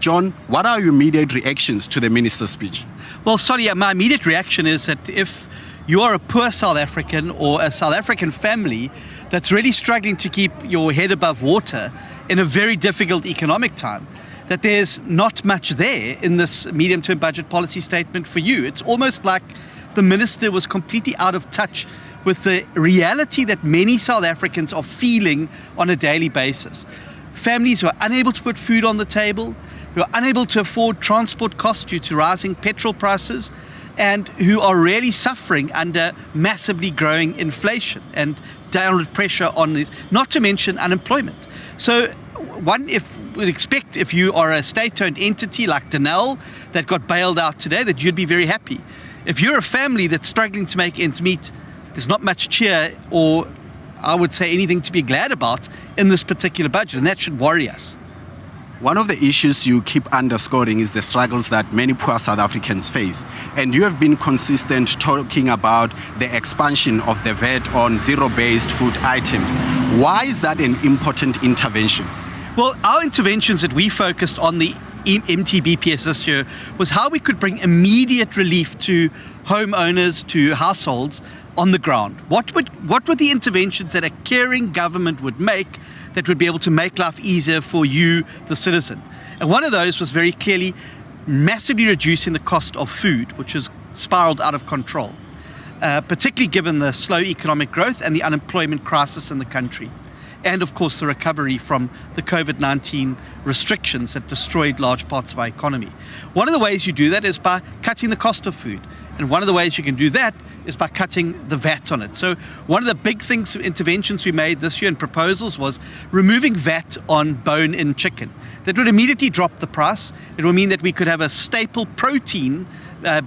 John, what are your immediate reactions to the minister's speech? Well, sorry, my immediate reaction is that if you are a poor South African or a South African family that's really struggling to keep your head above water in a very difficult economic time, that there's not much there in this medium-term budget policy statement for you. It's almost like the minister was completely out of touch with the reality that many South Africans are feeling on a daily basis. Families who are unable to put food on the table, who are unable to afford transport costs due to rising petrol prices, and who are really suffering under massively growing inflation and downward pressure on this, not to mention unemployment. So one would expect if you are a state-owned entity like Denel that got bailed out today, that you'd be very happy. If you're a family that's struggling to make ends meet, there's not much cheer or, I would say, anything to be glad about in this particular budget, and that should worry us. One of the issues you keep underscoring is the struggles that many poor South Africans face. And you have been consistent talking about the expansion of the VAT on zero-based food items. Why is that an important intervention? Well, our interventions that we focused on the MTBPS this year was how we could bring immediate relief to homeowners, to households on the ground. What were the interventions that a caring government would make that would be able to make life easier for you, the citizen? And one of those was very clearly massively reducing the cost of food, which has spiraled out of control, particularly given the slow economic growth and the unemployment crisis in the country. And of course the recovery from the COVID-19 restrictions that destroyed large parts of our economy. One of the ways you do that is by cutting the cost of food. And one of the ways you can do that is by cutting the VAT on it. So one of the big interventions we made this year in proposals was removing VAT on bone-in chicken. That would immediately drop the price. It will mean that we could have a staple protein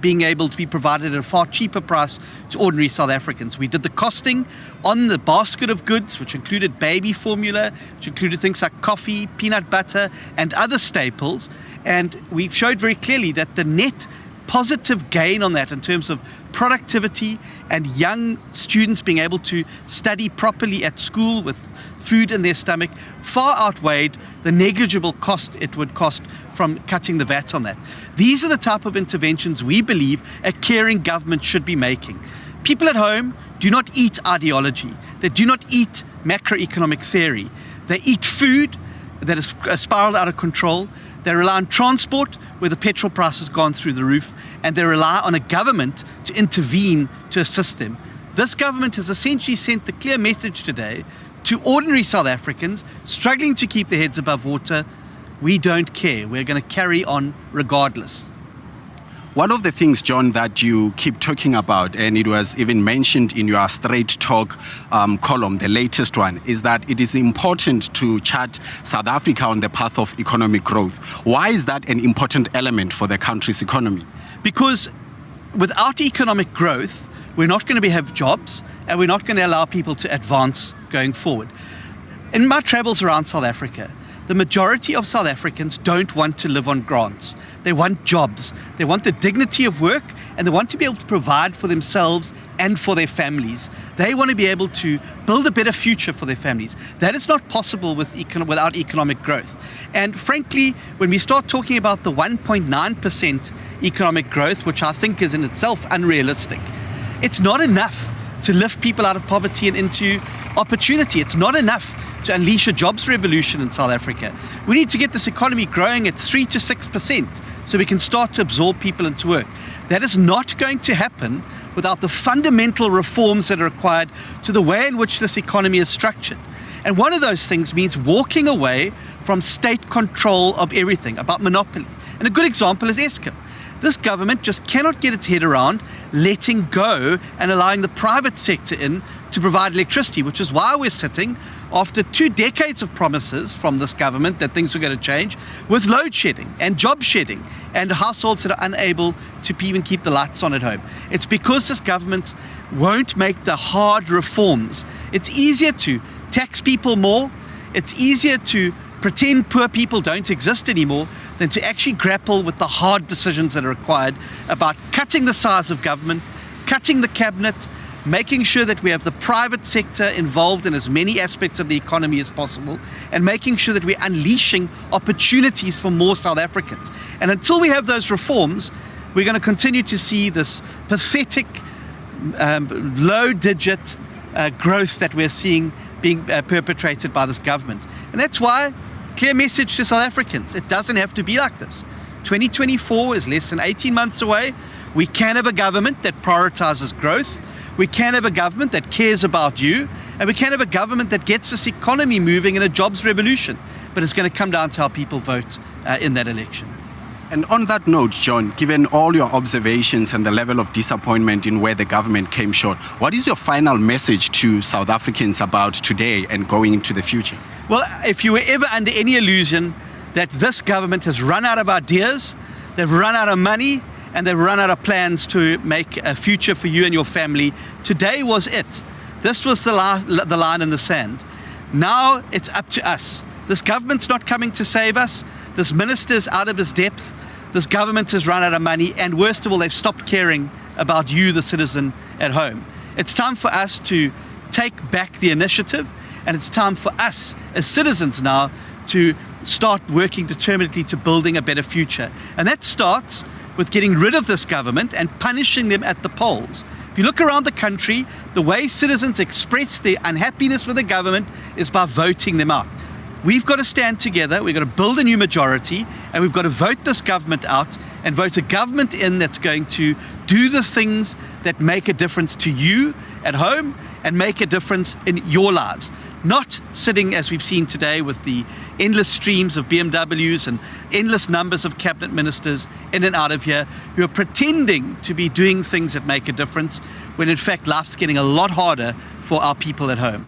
being able to be provided at a far cheaper price to ordinary South Africans. We did the costing on the basket of goods, which included baby formula, which included things like coffee, peanut butter, and other staples. And we showed very clearly that the net positive gain on that in terms of productivity and young students being able to study properly at school with food in their stomach far outweighed the negligible cost it would cost from cutting the VAT on that. These are the type of interventions we believe a caring government should be making. People at home do not eat ideology. They do not eat macroeconomic theory. They eat food that has spiraled out of control. They rely on transport where the petrol price has gone through the roof, and they rely on a government to intervene to assist them. This government has essentially sent the clear message today to ordinary South Africans struggling to keep their heads above water: we don't care, we're going to carry on regardless. One of the things, John, that you keep talking about, and it was even mentioned in your Straight Talk column, the latest one, is that it is important to chart South Africa on the path of economic growth. Why is that an important element for the country's economy? Because without economic growth, we're not going to have jobs, and we're not going to allow people to advance going forward. In my travels around South Africa, the majority of South Africans don't want to live on grants. They want jobs. They want the dignity of work, and they want to be able to provide for themselves and for their families. They want to be able to build a better future for their families. That is not possible without economic growth. And frankly, when we start talking about the 1.9% economic growth, which I think is in itself unrealistic, it's not enough to lift people out of poverty and into opportunity. It's not enough to unleash a jobs revolution in South Africa. We need to get this economy growing at 3 to 6% so we can start to absorb people into work. That is not going to happen without the fundamental reforms that are required to the way in which this economy is structured. And one of those things means walking away from state control of everything, about monopoly. And a good example is Eskom. This government just cannot get its head around letting go and allowing the private sector in to provide electricity, which is why we're sitting after 2 decades of promises from this government that things were going to change, with load shedding and job shedding and households that are unable to even keep the lights on at home. It's because this government won't make the hard reforms. It's easier to tax people more. It's easier to pretend poor people don't exist anymore than to actually grapple with the hard decisions that are required about cutting the size of government, cutting the cabinet, making sure that we have the private sector involved in as many aspects of the economy as possible, and making sure that we're unleashing opportunities for more South Africans. And until we have those reforms, we're going to continue to see this pathetic low-digit growth that we're seeing being perpetrated by this government. And that's why, clear message to South Africans, it doesn't have to be like this. 2024 is less than 18 months away. We can have a government that prioritizes growth. We can have a government that cares about you. And we can have a government that gets this economy moving in a jobs revolution. But it's going to come down to how people vote in that election. And on that note, John, given all your observations and the level of disappointment in where the government came short, what is your final message to South Africans about today and going into the future? Well, if you were ever under any illusion that this government has run out of ideas, they've run out of money, and they've run out of plans to make a future for you and your family, today was it. This was the line in the sand. Now it's up to us. This government's not coming to save us. This minister's out of his depth. This government has run out of money. And worst of all, they've stopped caring about you, the citizen at home. It's time for us to take back the initiative. And it's time for us as citizens now to start working determinedly to building a better future. And that starts with getting rid of this government and punishing them at the polls. If you look around the country, the way citizens express their unhappiness with the government is by voting them out. We've got to stand together, we've got to build a new majority, and we've got to vote this government out and vote a government in that's going to do the things that make a difference to you at home and make a difference in your lives. Not sitting, as we've seen today, with the endless streams of BMWs and endless numbers of cabinet ministers in and out of here who are pretending to be doing things that make a difference when in fact life's getting a lot harder for our people at home.